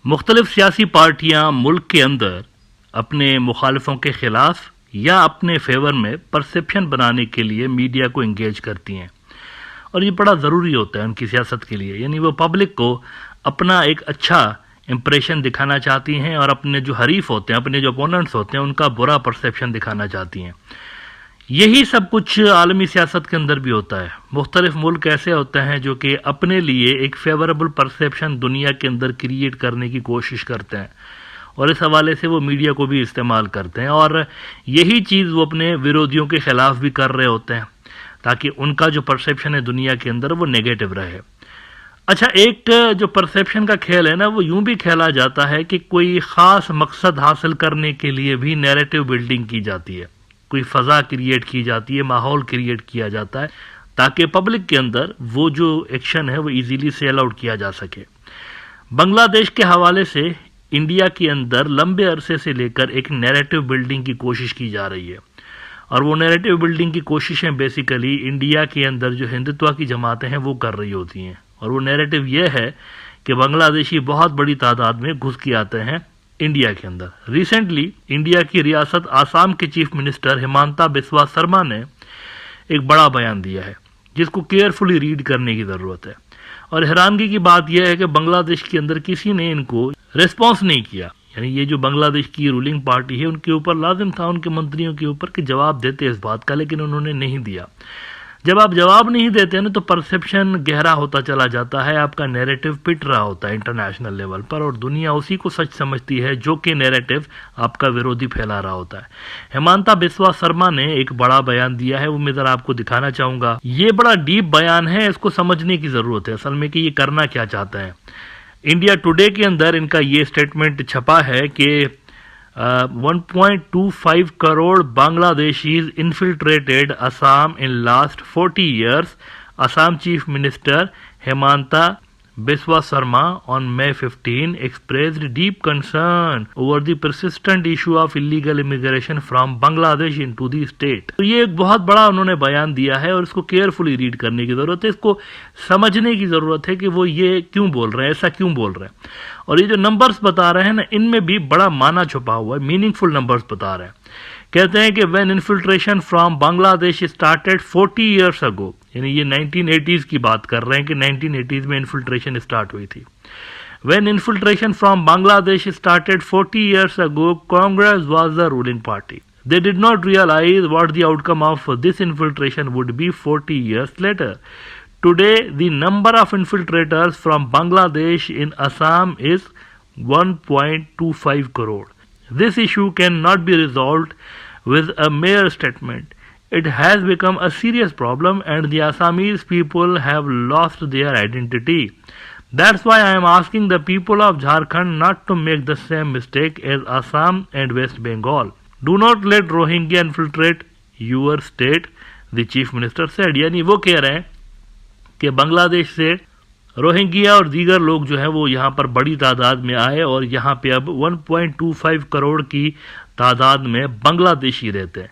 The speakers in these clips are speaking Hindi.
मुख्तलिफ सियासी पार्टियां मुल्क के अंदर अपने मुखालिफों के खिलाफ या अपने फेवर में परसेप्शन बनाने के लिए मीडिया को इंगेज करती हैं, और ये बड़ा ज़रूरी होता है उनकी सियासत के लिए। यानी वो पब्लिक को अपना एक अच्छा इंप्रेशन दिखाना चाहती हैं और अपने जो हरीफ होते हैं, अपने जो अपोनेंट्स होते हैं, उनका बुरा परसेप्शन दिखाना चाहती हैं। यही सब कुछ आलमी सियासत के अंदर भी होता है। मुख्तलिफ मुल्क ऐसे होते हैं जो कि अपने लिए एक फेवरेबल परसेप्शन दुनिया के अंदर क्रिएट करने की कोशिश करते हैं, और इस हवाले से वो मीडिया को भी इस्तेमाल करते हैं, और यही चीज़ वो अपने विरोधियों के ख़िलाफ़ भी कर रहे होते हैं ताकि उनका जो परसेप्शन है दुनिया के अंदर वो नेगेटिव रहे। अच्छा, एक जो परसेप्शन का खेल है ना, वो यूं भी खेला जाता है कि कोई ख़ास मकसद हासिल करने के लिए भी नैरेटिव बिल्डिंग की जाती है, कोई फ़ज़ा क्रिएट की जाती है, माहौल क्रिएट किया जाता है ताकि पब्लिक के अंदर वो जो एक्शन है वो इजीली सेल आउट किया जा सके। बांग्लादेश के हवाले से इंडिया के अंदर लंबे अरसे से लेकर एक नैरेटिव बिल्डिंग की कोशिश की जा रही है, और वो नैरेटिव बिल्डिंग की कोशिशें बेसिकली इंडिया के अंदर जो हिंदुत्व की जमातें हैं वो कर रही होती हैं। और वो नैरेटिव ये है कि बांग्लादेशी बहुत बड़ी तादाद में घुस के आते हैं इंडिया के अंदर। रिसेंटली इंडिया की रियासत आसाम के चीफ मिनिस्टर हिमांता बिस्वा शर्मा ने एक बड़ा बयान दिया है जिसको केयरफुली रीड करने की ज़रूरत है। और हैरानगी की बात यह है कि बांग्लादेश के अंदर किसी ने इनको रिस्पॉन्स नहीं किया। यानी ये जो बांग्लादेश की रूलिंग पार्टी है उनके ऊपर लाजिम था, उनके मंत्रियों के ऊपर, कि जवाब देते इस बात का, लेकिन उन्होंने नहीं दिया। जब आप जवाब नहीं देते हैं ना तो परसेप्शन गहरा होता चला जाता है, आपका नैरेटिव पिट रहा होता है इंटरनेशनल लेवल पर, और दुनिया उसी को सच समझती है जो कि नैरेटिव आपका विरोधी फैला रहा होता है। हिमांता बिस्वा शर्मा ने एक बड़ा बयान दिया है, वो मैं ज़रा आपको दिखाना चाहूँगा। ये बड़ा डीप बयान है, इसको समझने की ज़रूरत है असल में कि ये करना क्या चाहता है। इंडिया टुडे के अंदर इनका ये स्टेटमेंट छपा है कि 1.25 crore Bangladeshis infiltrated Assam in last 40 years, Assam Chief Minister Hemanta Biswa Sarma on May 15 expressed deep concern over the persistent issue of illegal immigration from Bangladesh into the state। तो ये एक बहुत बड़ा उन्होंने बयान दिया है और इसको केयरफुली रीड करने की ज़रूरत है, इसको समझने की ज़रूरत है कि वो ये क्यों बोल रहे हैं, ऐसा क्यों बोल रहे हैं। और ये जो नंबर्स बता रहे हैं ना, इनमें भी बड़ा माना छुपा हुआ है, मीनिंगफुल नंबर्स बता रहे हैं। कहते हैं कि when infiltration from Bangladesh started 40 years ago, यानी ये 1980s की बात कर रहे हैं कि 1980s में इन्फिल्ट्रेशन स्टार्ट हुई थी। When infiltration from Bangladesh started 40 years ago, Congress was the ruling party. They did not realize what the outcome of this infiltration would be 40 years later. Today, the number of infiltrators from Bangladesh in Assam is 1.25 crore. This issue cannot be resolved with a mere statement. It has become a serious problem and the Assamese people have lost their identity. That's why I am asking the people of Jharkhand not to make the same mistake as Assam and West Bengal. Do not let Rohingya infiltrate your state, the chief minister said. यानी वो कह रहे हैं कि बांग्लादेश से रोहिंग्या और दीगर लोग जो है वो यहाँ पर बड़ी तादाद में आए और यहाँ पे अब 1.25 करोड़ की तादाद में बांग्लादेशी रहते हैं।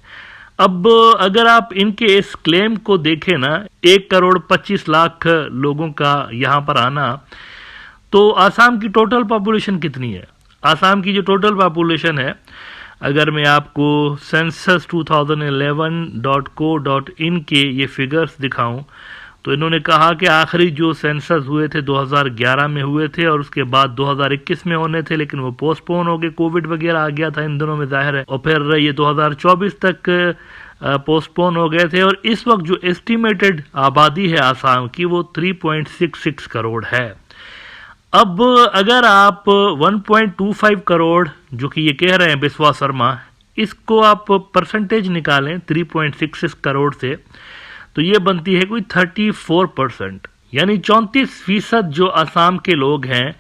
अब अगर आप इनके इस क्लेम को देखें ना, 1 करोड़ 25 लाख लोगों का यहाँ पर आना, तो आसाम की टोटल पॉपुलेशन कितनी है? आसाम की जो टोटल पॉपुलेशन है, अगर मैं आपको सेंसस 2011.co.in के ये फिगर्स दिखाऊं तो इन्होंने कहा कि आखिरी जो सेंसस हुए थे 2011 में हुए थे और उसके बाद 2021 में होने थे, लेकिन वो पोस्टपोन हो गए, कोविड वगैरह आ गया था इन दिनों में ज़ाहिर है, और फिर ये 2024 तक पोस्टपोन हो गए थे। और इस वक्त जो एस्टिमेटेड आबादी है आसाम की वो 3.66 करोड़ है। अब अगर आप 1.25 करोड़ जो कि ये कह रहे हैं बिस्वा शर्मा, इसको आप परसेंटेज निकालें 3.66 करोड़ से, तो ये बनती है कोई 34%, यानी 34% जो आसाम के लोग हैं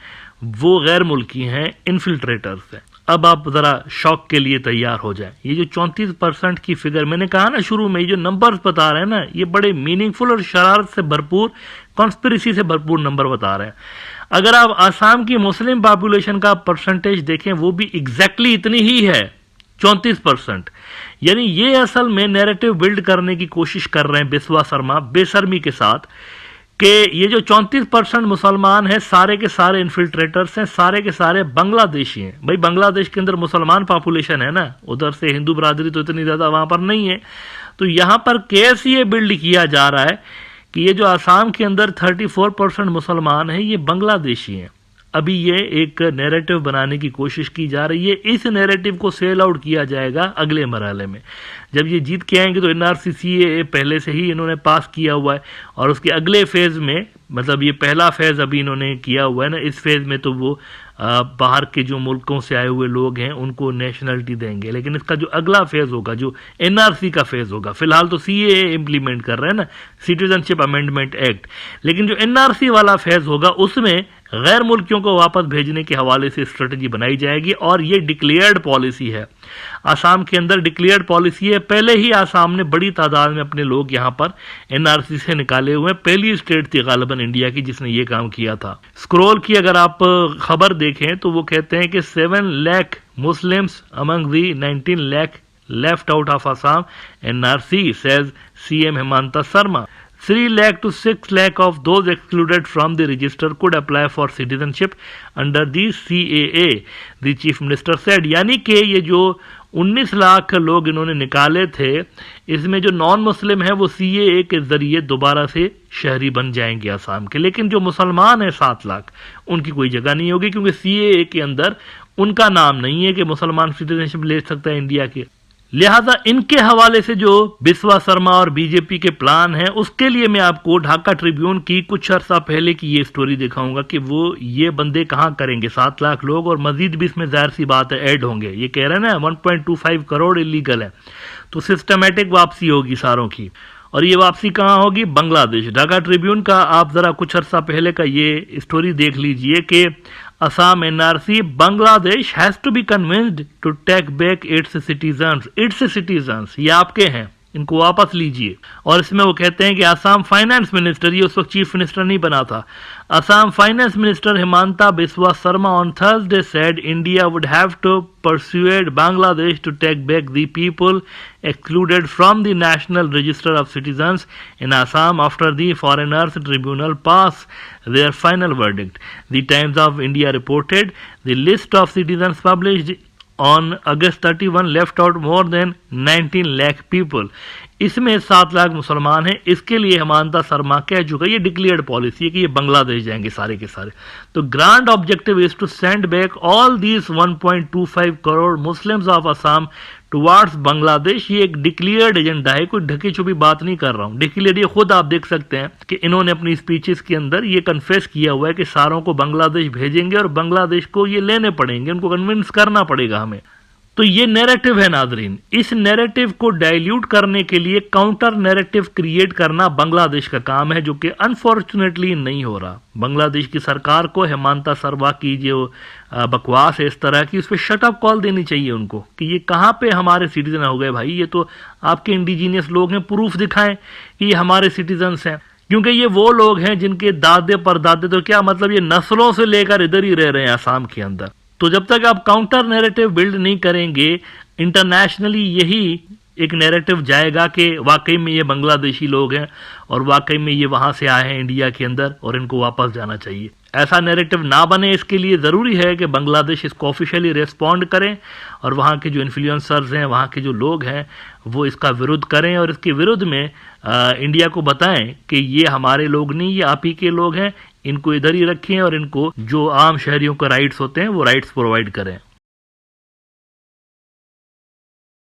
वो गैर मुल्की हैं, इन्फिल्ट्रेटर्स हैं। अब आप ज़रा शॉक के लिए तैयार हो जाएं। ये जो 34% की फिगर मैंने कहा ना शुरू में, ये जो नंबर्स बता रहे हैं ना, ये बड़े मीनिंगफुल और शरारत से भरपूर, कॉन्स्पिरेसी से भरपूर नंबर बता रहे हैं। अगर आप आसाम की मुस्लिम पॉपुलेशन का परसेंटेज देखें, वो भी एग्जैक्टली इतनी ही है, 34%। यानी ये असल में नैरेटिव बिल्ड करने की कोशिश कर रहे हैं बिस्वा शर्मा बेशर्मी के साथ कि ये जो 34% मुसलमान हैं सारे के सारे इन्फिल्ट्रेटर्स हैं, सारे के सारे बांग्लादेशी हैं। भाई बांग्लादेश के अंदर मुसलमान पॉपुलेशन है ना, उधर से हिंदू बरादरी तो इतनी ज़्यादा वहाँ पर नहीं है। तो यहाँ पर कैसे ये बिल्ड किया जा रहा है कि ये जो आसाम के अंदर 34% मुसलमान हैं ये बांग्लादेशी हैं। अभी ये एक नैरेटिव बनाने की कोशिश की जा रही है। इस नैरेटिव को सेल आउट किया जाएगा अगले मरहले में। जब ये जीत के आएंगे तो एनआरसी सीएए पहले से ही इन्होंने पास किया हुआ है और उसके अगले फेज़ में, मतलब ये पहला फेज़ अभी इन्होंने किया हुआ है ना, इस फेज़ में तो वो बाहर के जो मुल्कों से आए हुए लोग हैं उनको नेशनलिटी देंगे। लेकिन इसका जो अगला फेज़ होगा, जो एनआरसी का फेज़ होगा, फिलहाल तो सीएए इम्प्लीमेंट कर रहे हैं ना, सिटीजनशिप अमेंडमेंट एक्ट, लेकिन जो एनआरसी वाला फेज़ होगा उसमें गैर मुल्कियों को वापस भेजने के हवाले से स्ट्रेटजी बनाई जाएगी। और ये डिक्लेयर्ड पॉलिसी है, आसाम के अंदर डिक्लेयर्ड पॉलिसी है। पहले ही आसाम ने बड़ी तादाद में अपने लोग यहाँ पर एनआरसी से निकाले हुए हैं। पहली स्टेट थी गालिबन इंडिया की जिसने ये काम किया था। स्क्रॉल की अगर आप खबर देखें तो वो कहते हैं कि 7 lakh Muslims among the 19 lakh left out of Assam NRC, says CM Hemant Sharma. 3 lakh to 6 lakh of those excluded from the register could apply for citizenship under the CAA, the chief minister said। यानी कि ये जो 19 लाख लोग इन्होंने निकाले थे, इसमें जो नॉन मुस्लिम है वो CAA के जरिए दोबारा से शहरी बन जाएंगे आसाम के। लेकिन जो मुसलमान है 7 लाख, उनकी कोई जगह नहीं होगी क्योंकि CAA के अंदर उनका नाम नहीं है कि मुसलमान सिटीजनशिप ले सकता है इंडिया के। लिहाजा इनके हवाले से जो बिस्वा शर्मा और बीजेपी के प्लान हैं उसके लिए मैं आपको ढाका ट्रिब्यून की कुछ अर्सा पहले की ये स्टोरी दिखाऊंगा कि वो ये बंदे कहाँ करेंगे 7 लाख लोग, और मजीद भी इसमें जाहिर सी बात है ऐड होंगे। ये कह रहे हैं ना 1.25 करोड़ इलीगल है, तो सिस्टमेटिक वापसी होगी सारों की, और ये वापसी कहाँ होगी? बांग्लादेश। ढाका ट्रिब्यून का आप जरा कुछ अर्सा पहले का ये स्टोरी देख लीजिए कि Assam NRC, Bangladesh has to be convinced to take back its citizens। ये आपके हैं, इनको वापस लीजिए। और इसमें वो कहते हैं कि आसाम फाइनेंस मिनिस्टर, ये उस वक्त चीफ मिनिस्टर नहीं बना था, Assam finance minister Himanta Biswa Sharma on Thursday said India would have to persuade Bangladesh to take back the people excluded from the National Register of Citizens in Assam after the Foreigners Tribunal pass their final verdict। The Times of India reported the list of citizens published on August 31 left out more than 19 lakh people। इसमें 7 लाख मुसलमान हैं। इसके लिए हेमंता शर्मा कह चुका है, ये डिक्लेयर्ड पॉलिसी है कि ये बांग्लादेश जाएंगे सारे के सारे। तो grand objective is to send back all these 1.25 crore Muslims of Assam towards Bangladesh. ये एक डिक्लेयर्ड एजेंडा है, कोई ढकी छुपी बात नहीं कर रहा हूँ, डिक्लेयर्ड। ये खुद आप देख सकते हैं कि इन्होंने अपनी स्पीचेस के अंदर ये कन्फेस किया हुआ है कि सारों को बांग्लादेश भेजेंगे और बांग्लादेश को ये लेने पड़ेंगे, उनको कन्विंस करना पड़ेगा हमें। तो ये नैरेटिव है नाजरीन। इस नैरेटिव को डाइल्यूट करने के लिए काउंटर नैरेटिव क्रिएट करना बांग्लादेश का काम है, जो कि अनफॉर्चुनेटली नहीं हो रहा। बांग्लादेश की सरकार को हेमंता शर्मा की जो बकवास है इस तरह की, उस पर शट अप कॉल देनी चाहिए उनको कि ये कहाँ पे हमारे सिटीजन हो गए भाई, ये तो आपके इंडिजीनियस लोग हैं, प्रूफ दिखाएं कि ये हमारे सिटीजन्स हैं। क्योंकि ये वो लोग हैं जिनके दादे परदादे, तो क्या मतलब ये नस्लों से लेकर इधर ही रह रहे हैं आसाम के अंदर। तो जब तक आप काउंटर नैरेटिव बिल्ड नहीं करेंगे, इंटरनेशनली यही एक नैरेटिव जाएगा कि वाकई में ये बांग्लादेशी लोग हैं और वाकई में ये वहाँ से आए हैं इंडिया के अंदर और इनको वापस जाना चाहिए। ऐसा नैरेटिव ना बने, इसके लिए ज़रूरी है कि बांग्लादेश इसको ऑफिशियली रिस्पॉन्ड करें और वहाँ के जो इन्फ्लुएंसर्स हैं, वहाँ के जो लोग हैं, वो इसका विरोध करें और इसके विरुद्ध में इंडिया को बताएं कि ये हमारे लोग नहीं, ये आप ही के लोग हैं, इनको इधर ही रखें और इनको जो आम शहरियों के राइट्स होते हैं वो राइट्स प्रोवाइड करें।